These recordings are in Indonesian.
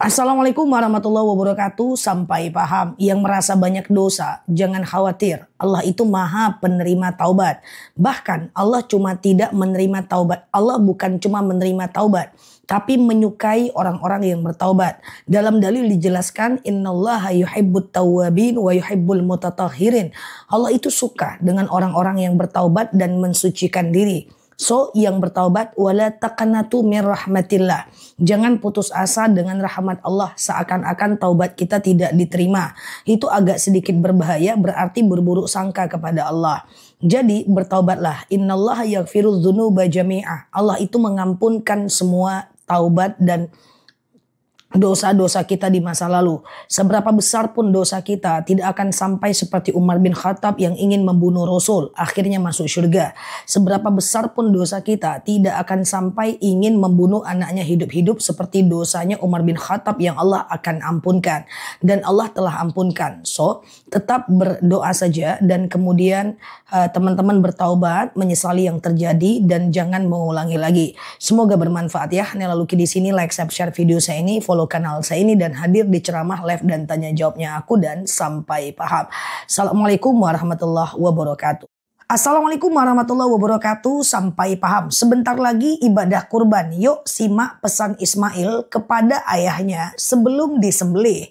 Assalamualaikum warahmatullahi wabarakatuh. Sampai paham. Yang merasa banyak dosa, jangan khawatir. Allah itu maha penerima taubat. Bahkan Allah cuma tidak menerima taubat. Allah bukan cuma menerima taubat, tapi menyukai orang-orang yang bertaubat. Dalam dalil dijelaskan, innallaha yuhibbut tawwabin wa yuhibbul mutatahhirin. Allah itu suka dengan orang-orang yang bertaubat dan mensucikan diri. So, yang bertaubat, wala taqnatu min rahmatillah. Jangan putus asa dengan rahmat Allah seakan-akan taubat kita tidak diterima. Itu agak sedikit berbahaya, berarti berburuk sangka kepada Allah. Jadi bertaubatlah. Innallaha yaghfirudz dzunuba jami'ah. Allah itu mengampunkan semua taubat dan dosa-dosa kita di masa lalu. Seberapa besar pun dosa kita, tidak akan sampai seperti Umar bin Khattab yang ingin membunuh Rasul, akhirnya masuk surga. Seberapa besar pun dosa kita, tidak akan sampai ingin membunuh anaknya hidup-hidup seperti dosanya Umar bin Khattab yang Allah akan ampunkan. Dan Allah telah ampunkan. So, tetap berdoa saja dan kemudian teman-teman bertaubat, menyesali yang terjadi dan jangan mengulangi lagi. Semoga bermanfaat ya. Nela Luki di sini, like, share video saya ini, follow kanal saya ini dan hadir di ceramah live dan tanya jawabnya aku, dan sampai paham. Assalamualaikum warahmatullahi wabarakatuh. Assalamualaikum warahmatullahi wabarakatuh. Sampai paham. Sebentar lagi ibadah kurban. Yuk simak pesan Ismail kepada ayahnya sebelum disembelih.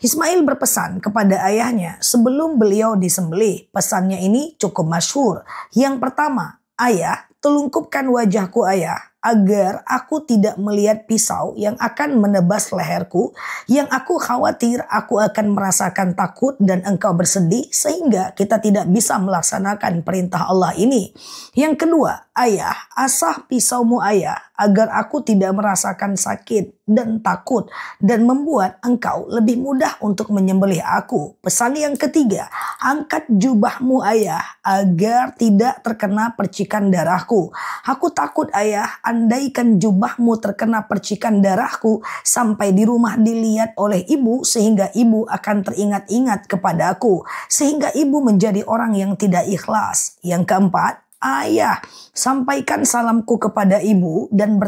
Ismail berpesan kepada ayahnya sebelum beliau disembelih. Pesannya ini cukup masyhur. Yang pertama, ayah, telungkupkan wajahku ayah, agar aku tidak melihat pisau yang akan menebas leherku, yang aku khawatir aku akan merasakan takut dan engkau bersedih sehingga kita tidak bisa melaksanakan perintah Allah ini. Yang kedua, ayah, asah pisaumu ayah, agar aku tidak merasakan sakit dan takut dan membuat engkau lebih mudah untuk menyembelih aku. Pesan yang ketiga, angkat jubahmu ayah, agar tidak terkena percikan darahku. Aku takut ayah, andaikan jubahmu terkena percikan darahku sampai di rumah dilihat oleh ibu, sehingga ibu akan teringat-ingat kepadaku, sehingga ibu menjadi orang yang tidak ikhlas. Yang keempat, ayah, sampaikan salamku kepada ibu dan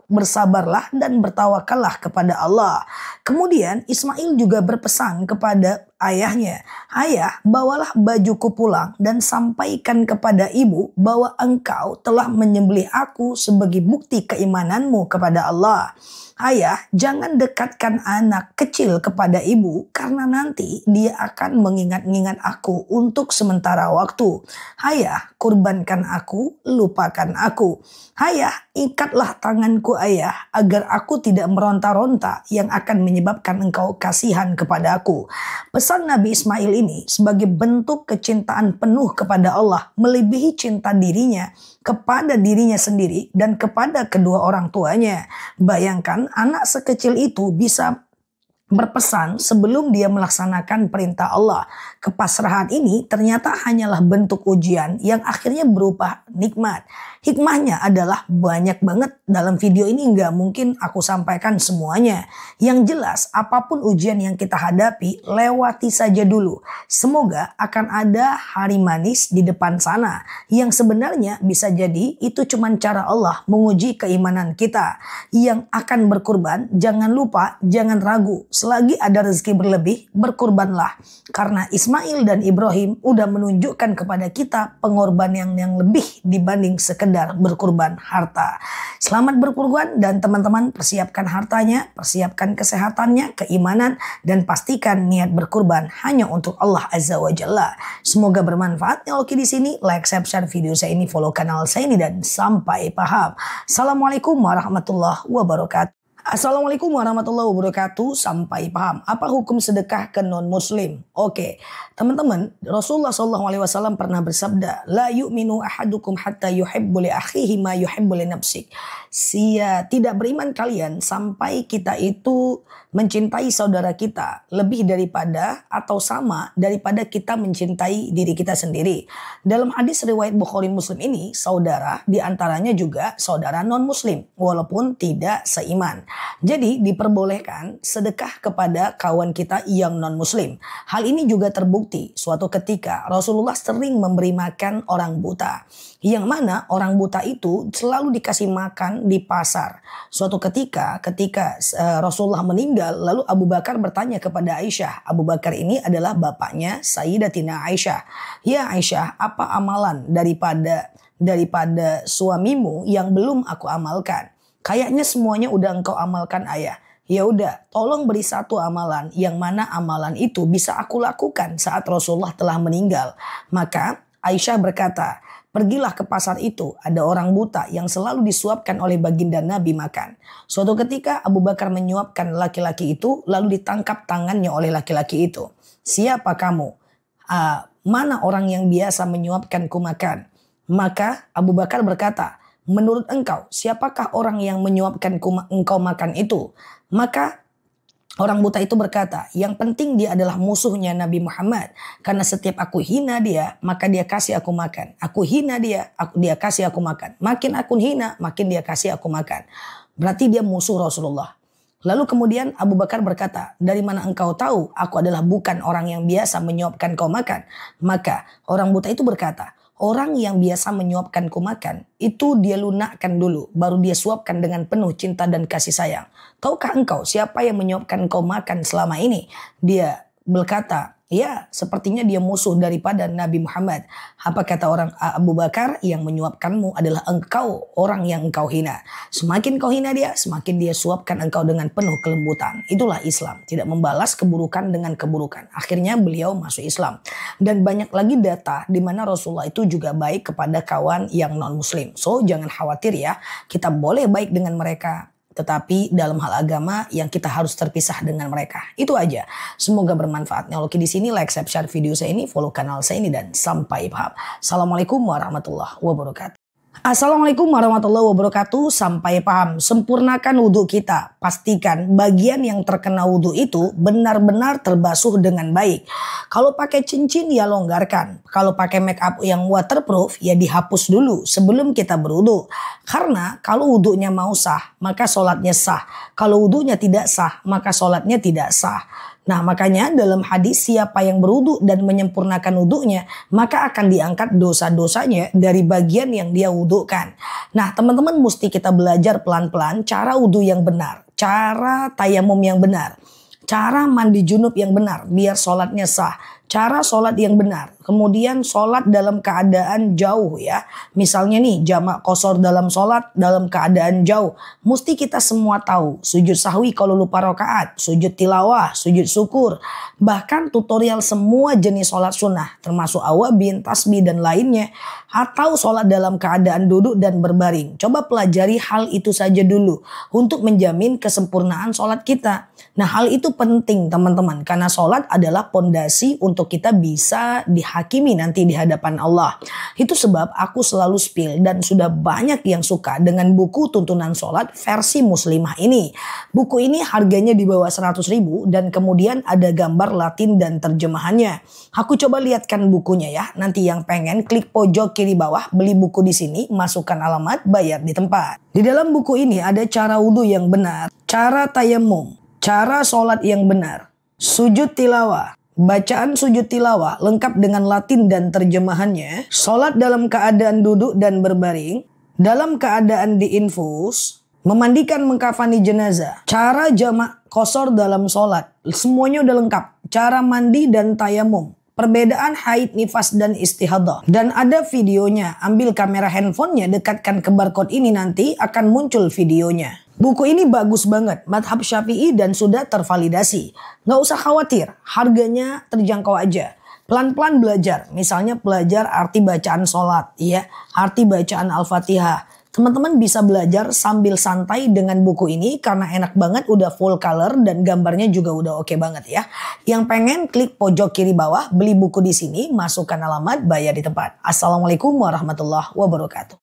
bersabarlah dan bertawakallah kepada Allah. Kemudian Ismail juga berpesan kepada ayahnya, ayah, bawalah bajuku pulang dan sampaikan kepada ibu bahwa engkau telah menyembelih aku sebagai bukti keimananmu kepada Allah. Ayah, jangan dekatkan anak kecil kepada ibu karena nanti dia akan mengingat-ingat aku untuk sementara waktu. Ayah, kurbankan aku, lupakan aku. Ayah, ikatlah tanganku ayah, agar aku tidak meronta-ronta yang akan menyebabkan engkau kasihan kepada aku. Pesan Nabi Ismail ini sebagai bentuk kecintaan penuh kepada Allah, melebihi cinta dirinya kepada dirinya sendiri dan kepada kedua orang tuanya. Bayangkan anak sekecil itu bisa berpesan sebelum dia melaksanakan perintah Allah. Kepasrahan ini ternyata hanyalah bentuk ujian yang akhirnya berupa nikmat. Hikmahnya adalah banyak banget. Dalam video ini nggak mungkin aku sampaikan semuanya. Yang jelas apapun ujian yang kita hadapi, lewati saja dulu. Semoga akan ada hari manis di depan sana. Yang sebenarnya bisa jadi itu cuma cara Allah menguji keimanan kita. Yang akan berkurban, jangan lupa, jangan ragu. Selagi ada rezeki berlebih, berkurbanlah. Karena Ismail dan Ibrahim udah menunjukkan kepada kita pengorbanan yang lebih dibanding sekedar berkurban harta. Selamat berkurban dan teman-teman persiapkan hartanya, persiapkan kesehatannya, keimanan, dan pastikan niat berkurban hanya untuk Allah Azza wa Jalla. Semoga bermanfaat. Yang oke di sini, like, share video saya ini, follow kanal saya ini, dan sampai paham. Assalamualaikum warahmatullahi wabarakatuh. Assalamualaikum warahmatullahi wabarakatuh. Sampai paham. Apa hukum sedekah ke non-muslim? Oke, teman-teman, Rasulullah SAW pernah bersabda, la yu'minu ahadukum hatta yuhibbu li akhihi ma yuhibbu li nafsik. Tidak beriman kalian sampai kita itu mencintai saudara kita lebih daripada atau sama daripada kita mencintai diri kita sendiri. Dalam hadis riwayat Bukhari Muslim ini, saudara diantaranya juga saudara non-muslim walaupun tidak seiman. Jadi diperbolehkan sedekah kepada kawan kita yang non-muslim. Hal ini juga terbukti suatu ketika Rasulullah sering memberi makan orang buta. Yang mana orang buta itu selalu dikasih makan di pasar. Suatu ketika Rasulullah meninggal, lalu Abu Bakar bertanya kepada Aisyah. Abu Bakar ini adalah bapaknya Sayyidatina Aisyah. Ya Aisyah, apa amalan daripada suamimu yang belum aku amalkan? Kayaknya semuanya udah engkau amalkan ayah. Ya udah, tolong beri satu amalan yang mana amalan itu bisa aku lakukan saat Rasulullah telah meninggal. Maka Aisyah berkata, pergilah ke pasar itu, ada orang buta yang selalu disuapkan oleh baginda Nabi makan. Suatu ketika Abu Bakar menyuapkan laki-laki itu, lalu ditangkap tangannya oleh laki-laki itu. Siapa kamu? Mana orang yang biasa menyuapkanku makan? Maka Abu Bakar berkata, menurut engkau, siapakah orang yang menyuapkan engkau makan itu? Maka orang buta itu berkata, yang penting dia adalah musuhnya Nabi Muhammad. Karena setiap aku hina dia, maka dia kasih aku makan. Aku hina dia, dia kasih aku makan. Makin aku hina, makin dia kasih aku makan. Berarti dia musuh Rasulullah. Lalu kemudian Abu Bakar berkata, dari mana engkau tahu aku adalah bukan orang yang biasa menyuapkan kau makan? Maka orang buta itu berkata, orang yang biasa menyuapkanku makan, itu dia lunakkan dulu, baru dia suapkan dengan penuh cinta dan kasih sayang. Tahukah engkau siapa yang menyuapkan kau makan selama ini? Dia berkata, ya sepertinya dia musuh daripada Nabi Muhammad. Apa kata orang Abu Bakar? Yang menyuapkanmu adalah engkau, orang yang engkau hina. Semakin kau hina dia, semakin dia suapkan engkau dengan penuh kelembutan. Itulah Islam, tidak membalas keburukan dengan keburukan. Akhirnya beliau masuk Islam. Dan banyak lagi data di mana Rasulullah itu juga baik kepada kawan yang non-muslim. So jangan khawatir ya, kita boleh baik dengan mereka. Tetapi dalam hal agama yang kita harus terpisah dengan mereka. Itu aja. Semoga bermanfaat. Nah, oke, di sini like, share video saya ini, follow kanal saya ini, dan sampai paham. Assalamualaikum warahmatullahi wabarakatuh. Assalamualaikum warahmatullahi wabarakatuh. Sampai paham. Sempurnakan wudhu kita. Pastikan bagian yang terkena wudhu itu benar-benar terbasuh dengan baik. Kalau pakai cincin ya longgarkan. Kalau pakai make up yang waterproof ya dihapus dulu sebelum kita berwudhu. Karena kalau wudhunya mau sah maka sholatnya sah. Kalau wudhunya tidak sah maka sholatnya tidak sah. Nah makanya dalam hadis siapa yang berwudu dan menyempurnakan wudunya maka akan diangkat dosa-dosanya dari bagian yang dia wudukan. Nah teman-teman mesti kita belajar pelan-pelan cara wudu yang benar, cara tayamum yang benar, cara mandi junub yang benar biar sholatnya sah. Cara sholat yang benar. Kemudian sholat dalam keadaan jauh ya. Misalnya nih jamak qashar dalam sholat dalam keadaan jauh. Mesti kita semua tahu. Sujud sahwi kalau lupa rakaat. Sujud tilawah. Sujud syukur. Bahkan tutorial semua jenis sholat sunnah. Termasuk awabin, tasbih dan lainnya. Atau sholat dalam keadaan duduk dan berbaring. Coba pelajari hal itu saja dulu. Untuk menjamin kesempurnaan sholat kita. Nah hal itu penting teman-teman. Karena sholat adalah pondasi untuk kita bisa dihakimi nanti di hadapan Allah. Itu sebab aku selalu spill dan sudah banyak yang suka dengan buku tuntunan sholat versi muslimah ini. Buku ini harganya di bawah 100.000 dan kemudian ada gambar Latin dan terjemahannya. Aku coba lihatkan bukunya ya. Nanti yang pengen klik pojok kiri bawah beli buku di sini, masukkan alamat, bayar di tempat. Di dalam buku ini ada cara wudhu yang benar, cara tayamum, cara sholat yang benar, sujud tilawah, bacaan sujud tilawah lengkap dengan Latin dan terjemahannya, sholat dalam keadaan duduk dan berbaring, dalam keadaan diinfus, memandikan mengkafani jenazah, cara jamak qashar dalam sholat, semuanya udah lengkap, cara mandi dan tayamum, perbedaan haid, nifas dan istihadah. Dan ada videonya, ambil kamera handphonenya, dekatkan ke barcode ini nanti akan muncul videonya. Buku ini bagus banget, madhab Syafi'i dan sudah tervalidasi. Nggak usah khawatir, harganya terjangkau aja. Pelan-pelan belajar, misalnya belajar arti bacaan sholat, ya, arti bacaan Al-Fatihah. Teman-teman bisa belajar sambil santai dengan buku ini karena enak banget, udah full color dan gambarnya juga udah oke banget ya. Yang pengen klik pojok kiri bawah, beli buku di sini, masukkan alamat, bayar di tempat. Assalamualaikum warahmatullahi wabarakatuh.